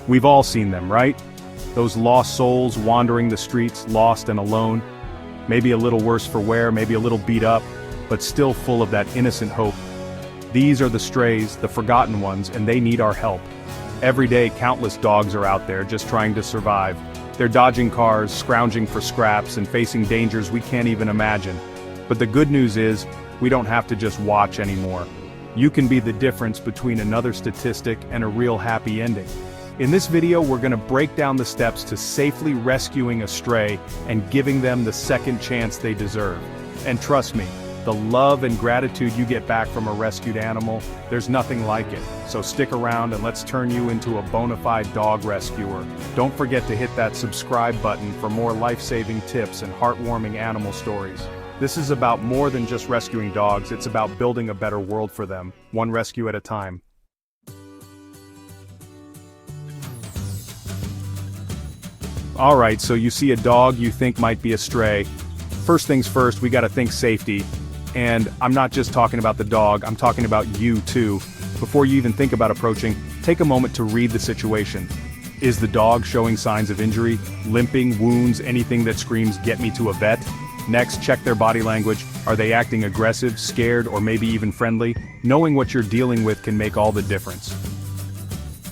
We've all seen them, right? Those lost souls wandering the streets, lost and alone. Maybe a little worse for wear, maybe a little beat up, but still full of that innocent hope. These are the strays, the forgotten ones, and they need our help. Every day, countless dogs are out there just trying to survive. They're dodging cars, scrounging for scraps, and facing dangers we can't even imagine. But the good news is, we don't have to just watch anymore. You can be the difference between another statistic and a real happy ending. In this video, we're going to break down the steps to safely rescuing a stray and giving them the second chance they deserve. And trust me, the love and gratitude you get back from a rescued animal, there's nothing like it. So stick around and let's turn you into a bona fide dog rescuer. Don't forget to hit that subscribe button for more life-saving tips and heartwarming animal stories. This is about more than just rescuing dogs, it's about building a better world for them, one rescue at a time. Alright, so you see a dog you think might be a stray. First things first, we gotta think safety. And I'm not just talking about the dog, I'm talking about you too. Before you even think about approaching, take a moment to read the situation. Is the dog showing signs of injury, limping, wounds, anything that screams, "Get me to a vet"? Next, check their body language. Are they acting aggressive, scared, or maybe even friendly? Knowing what you're dealing with can make all the difference.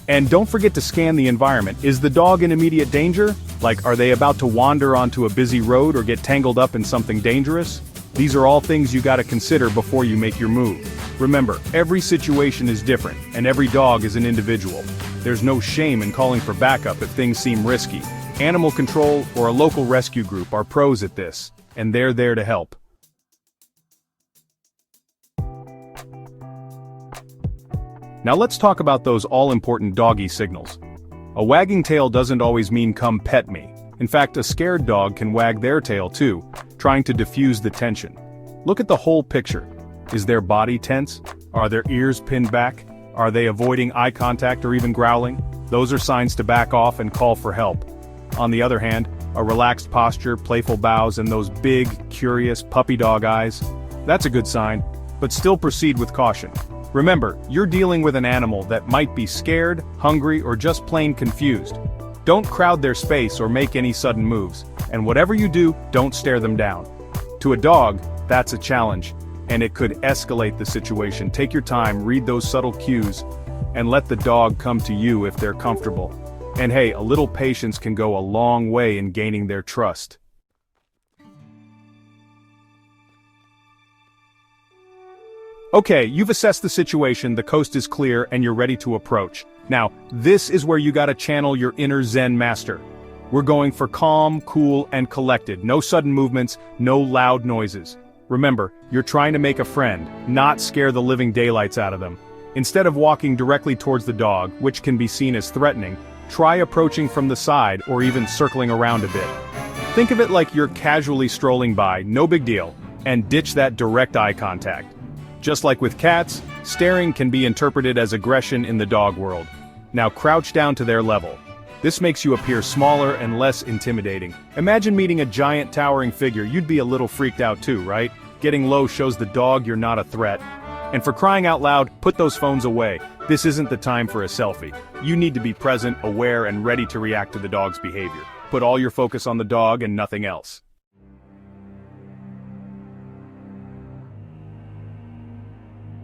And don't forget to scan the environment. Is the dog in immediate danger? Like, are they about to wander onto a busy road or get tangled up in something dangerous? These are all things you gotta consider before you make your move. Remember, every situation is different, and every dog is an individual. There's no shame in calling for backup if things seem risky. Animal control or a local rescue group are pros at this, and they're there to help. Now let's talk about those all-important doggy signals. A wagging tail doesn't always mean "come pet me." In fact, a scared dog can wag their tail too, trying to diffuse the tension. Look at the whole picture. Is their body tense? Are their ears pinned back? Are they avoiding eye contact or even growling? Those are signs to back off and call for help. On the other hand, a relaxed posture, playful bows, and those big, curious, puppy dog eyes, that's a good sign, but still proceed with caution. Remember, you're dealing with an animal that might be scared, hungry, or just plain confused. Don't crowd their space or make any sudden moves, and whatever you do, don't stare them down. To a dog, that's a challenge, and it could escalate the situation. Take your time, read those subtle cues, and let the dog come to you if they're comfortable. And hey, a little patience can go a long way in gaining their trust. Okay, you've assessed the situation, the coast is clear, and you're ready to approach. Now, this is where you gotta channel your inner Zen master. We're going for calm, cool, and collected. No sudden movements, no loud noises. Remember, you're trying to make a friend, not scare the living daylights out of them. Instead of walking directly towards the dog, which can be seen as threatening, try approaching from the side or even circling around a bit. Think of it like you're casually strolling by, no big deal, and ditch that direct eye contact. Just like with cats, staring can be interpreted as aggression in the dog world. Now crouch down to their level. This makes you appear smaller and less intimidating. Imagine meeting a giant towering figure, you'd be a little freaked out too, right? Getting low shows the dog you're not a threat. And for crying out loud, put those phones away. This isn't the time for a selfie. You need to be present, aware, and ready to react to the dog's behavior. Put all your focus on the dog and nothing else.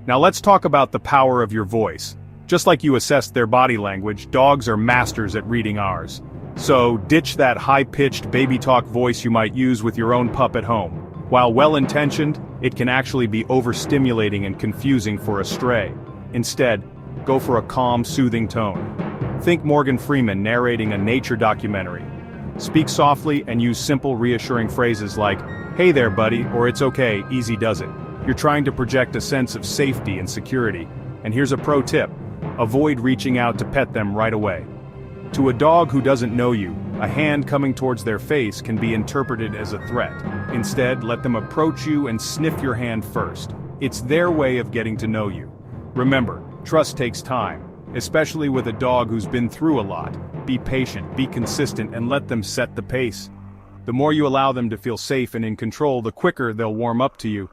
Now let's talk about the power of your voice. Just like you assessed their body language, dogs are masters at reading ours. So ditch that high-pitched baby talk voice you might use with your own pup at home. While well-intentioned, it can actually be overstimulating and confusing for a stray. Instead, go for a calm, soothing tone. Think Morgan Freeman narrating a nature documentary. Speak softly and use simple, reassuring phrases like, "Hey there, buddy," or "It's okay, easy does it." You're trying to project a sense of safety and security. And here's a pro tip. Avoid reaching out to pet them right away. To a dog who doesn't know you, a hand coming towards their face can be interpreted as a threat. Instead, let them approach you and sniff your hand first. It's their way of getting to know you. Remember, trust takes time, especially with a dog who's been through a lot. Be patient, be consistent, and let them set the pace. The more you allow them to feel safe and in control, the quicker they'll warm up to you.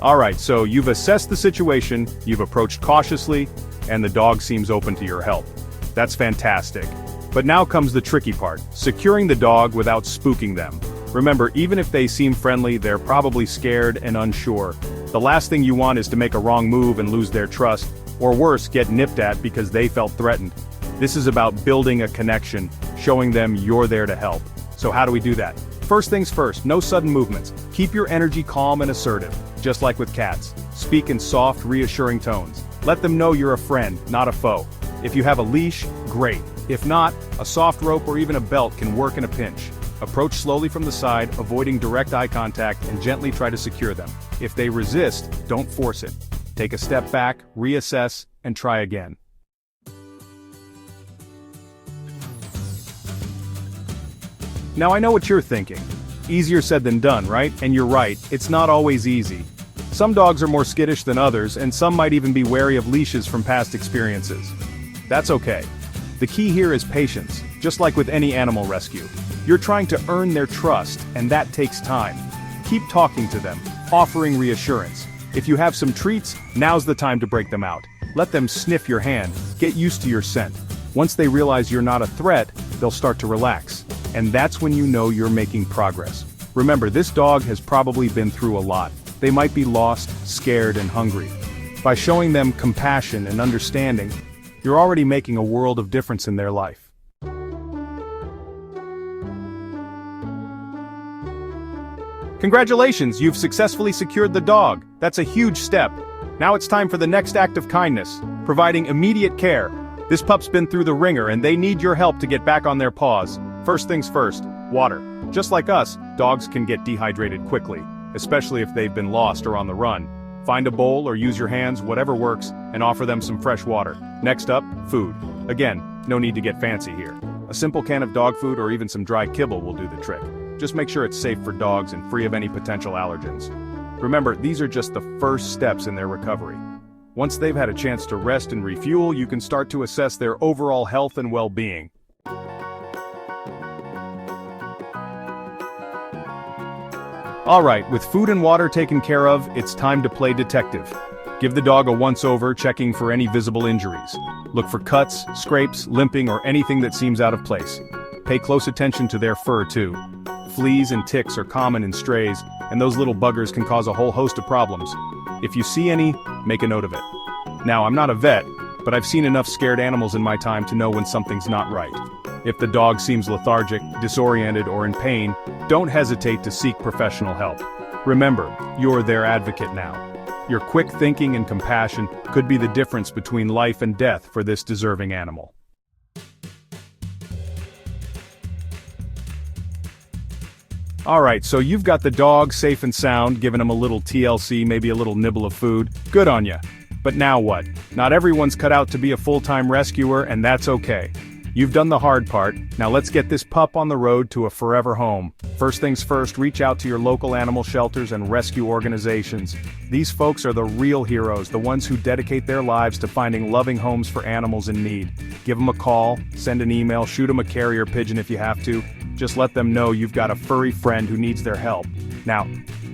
Alright, so you've assessed the situation, you've approached cautiously, and the dog seems open to your help. That's fantastic. But now comes the tricky part, securing the dog without spooking them. Remember, even if they seem friendly, they're probably scared and unsure. The last thing you want is to make a wrong move and lose their trust, or worse, get nipped at because they felt threatened. This is about building a connection, showing them you're there to help. So how do we do that? First things first, no sudden movements. Keep your energy calm and assertive, just like with cats. Speak in soft, reassuring tones. Let them know you're a friend, not a foe. If you have a leash, great. If not, a soft rope or even a belt can work in a pinch. Approach slowly from the side, avoiding direct eye contact, and gently try to secure them. If they resist, don't force it. Take a step back, reassess, and try again. Now I know what you're thinking. Easier said than done, right? And you're right, it's not always easy. Some dogs are more skittish than others, and some might even be wary of leashes from past experiences. That's okay. The key here is patience, just like with any animal rescue. You're trying to earn their trust, and that takes time. Keep talking to them, offering reassurance. If you have some treats, now's the time to break them out. Let them sniff your hand, get used to your scent. Once they realize you're not a threat, they'll start to relax. And that's when you know you're making progress. Remember, this dog has probably been through a lot. They might be lost, scared, and hungry. By showing them compassion and understanding, you're already making a world of difference in their life. Congratulations, you've successfully secured the dog. That's a huge step. Now it's time for the next act of kindness, providing immediate care. This pup's been through the ringer and they need your help to get back on their paws. First things first, water. Just like us, dogs can get dehydrated quickly, especially if they've been lost or on the run. Find a bowl or use your hands, whatever works, and offer them some fresh water. Next up, food. Again, no need to get fancy here. A simple can of dog food or even some dry kibble will do the trick. Just make sure it's safe for dogs and free of any potential allergens. Remember, these are just the first steps in their recovery. Once they've had a chance to rest and refuel, you can start to assess their overall health and well-being. Alright, with food and water taken care of, it's time to play detective. Give the dog a once-over, checking for any visible injuries. Look for cuts, scrapes, limping, or anything that seems out of place. Pay close attention to their fur too. Fleas and ticks are common in strays, and those little buggers can cause a whole host of problems. If you see any, make a note of it. Now, I'm not a vet, but I've seen enough scared animals in my time to know when something's not right. If the dog seems lethargic, disoriented, or in pain, don't hesitate to seek professional help. Remember, you're their advocate now. Your quick thinking and compassion could be the difference between life and death for this deserving animal. Alright, so you've got the dog safe and sound, giving him a little TLC, maybe a little nibble of food. Good on ya. But now what? Not everyone's cut out to be a full-time rescuer, and that's okay. You've done the hard part, now let's get this pup on the road to a forever home. First things first, reach out to your local animal shelters and rescue organizations. These folks are the real heroes, the ones who dedicate their lives to finding loving homes for animals in need. Give them a call, send an email, shoot them a carrier pigeon if you have to. Just let them know you've got a furry friend who needs their help. Now,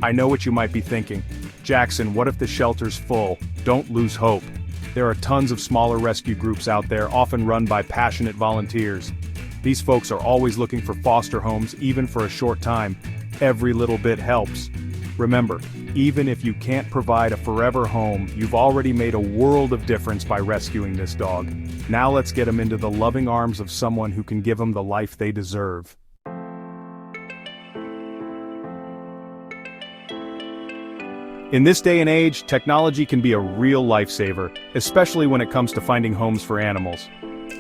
I know what you might be thinking. Jackson, what if the shelter's full? Don't lose hope. There are tons of smaller rescue groups out there, often run by passionate volunteers. These folks are always looking for foster homes, even for a short time. Every little bit helps. Remember, even if you can't provide a forever home, you've already made a world of difference by rescuing this dog. Now let's get him into the loving arms of someone who can give them the life they deserve. In this day and age, technology can be a real lifesaver, especially when it comes to finding homes for animals.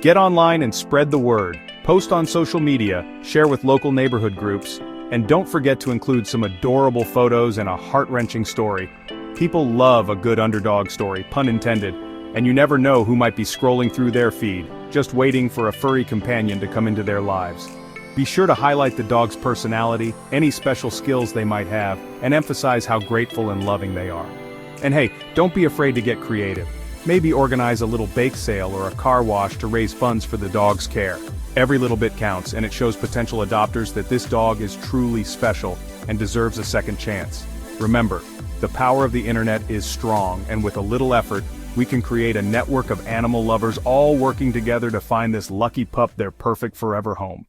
Get online and spread the word. Post on social media, share with local neighborhood groups, and don't forget to include some adorable photos and a heart-wrenching story. People love a good underdog story, pun intended, and you never know who might be scrolling through their feed, just waiting for a furry companion to come into their lives. Be sure to highlight the dog's personality, any special skills they might have, and emphasize how grateful and loving they are. And hey, don't be afraid to get creative. Maybe organize a little bake sale or a car wash to raise funds for the dog's care. Every little bit counts, and it shows potential adopters that this dog is truly special and deserves a second chance. Remember, The power of the internet is strong, and with a little effort, we can create a network of animal lovers all working together to find this lucky pup their perfect forever home.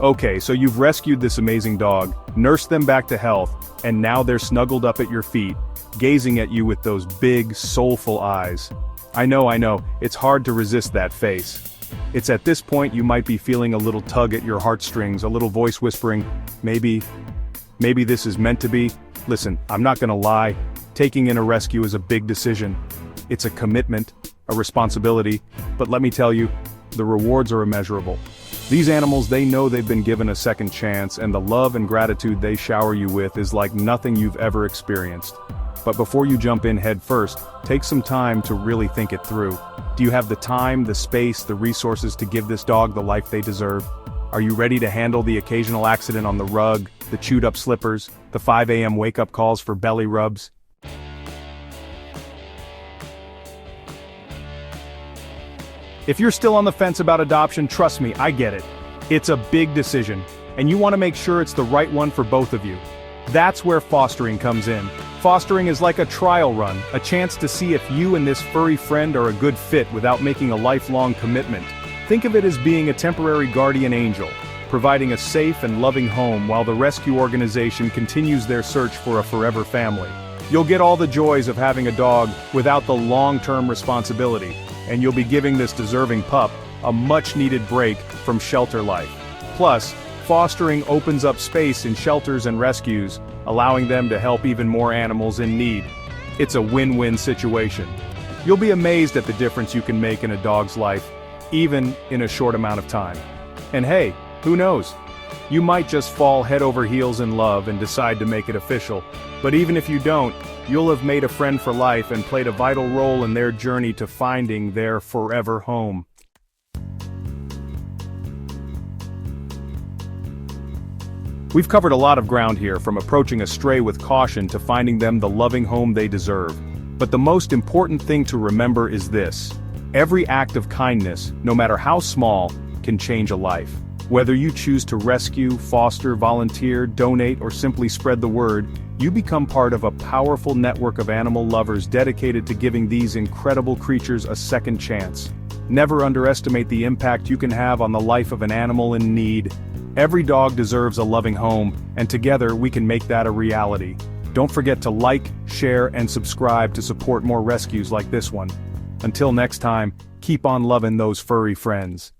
Okay, so you've rescued this amazing dog, nursed them back to health, and now they're snuggled up at your feet, gazing at you with those big, soulful eyes. I know, it's hard to resist that face. It's at this point you might be feeling a little tug at your heartstrings, a little voice whispering, maybe this is meant to be. Listen, I'm not gonna lie, taking in a rescue is a big decision. It's a commitment, a responsibility, but let me tell you, the rewards are immeasurable. These animals, they know they've been given a second chance, and the love and gratitude they shower you with is like nothing you've ever experienced. But before you jump in head first, take some time to really think it through. Do you have the time, the space, the resources to give this dog the life they deserve? Are you ready to handle the occasional accident on the rug, the chewed up slippers, the 5 a.m. wake-up calls for belly rubs? If you're still on the fence about adoption, trust me, I get it. It's a big decision, and you want to make sure it's the right one for both of you. That's where fostering comes in. Fostering is like a trial run, a chance to see if you and this furry friend are a good fit without making a lifelong commitment. Think of it as being a temporary guardian angel, providing a safe and loving home while the rescue organization continues their search for a forever family. You'll get all the joys of having a dog without the long-term responsibility, and you'll be giving this deserving pup a much-needed break from shelter life. Plus, fostering opens up space in shelters and rescues, allowing them to help even more animals in need. It's a win-win situation. You'll be amazed at the difference you can make in a dog's life, even in a short amount of time. And hey, who knows? You might just fall head over heels in love and decide to make it official. But even if you don't, you'll have made a friend for life and played a vital role in their journey to finding their forever home. We've covered a lot of ground here, from approaching a stray with caution to finding them the loving home they deserve. But the most important thing to remember is this: every act of kindness, no matter how small, can change a life. Whether you choose to rescue, foster, volunteer, donate, or simply spread the word, you become part of a powerful network of animal lovers dedicated to giving these incredible creatures a second chance. Never underestimate the impact you can have on the life of an animal in need. Every dog deserves a loving home, and together we can make that a reality. Don't forget to like, share, and subscribe to support more rescues like this one. Until next time, keep on loving those furry friends.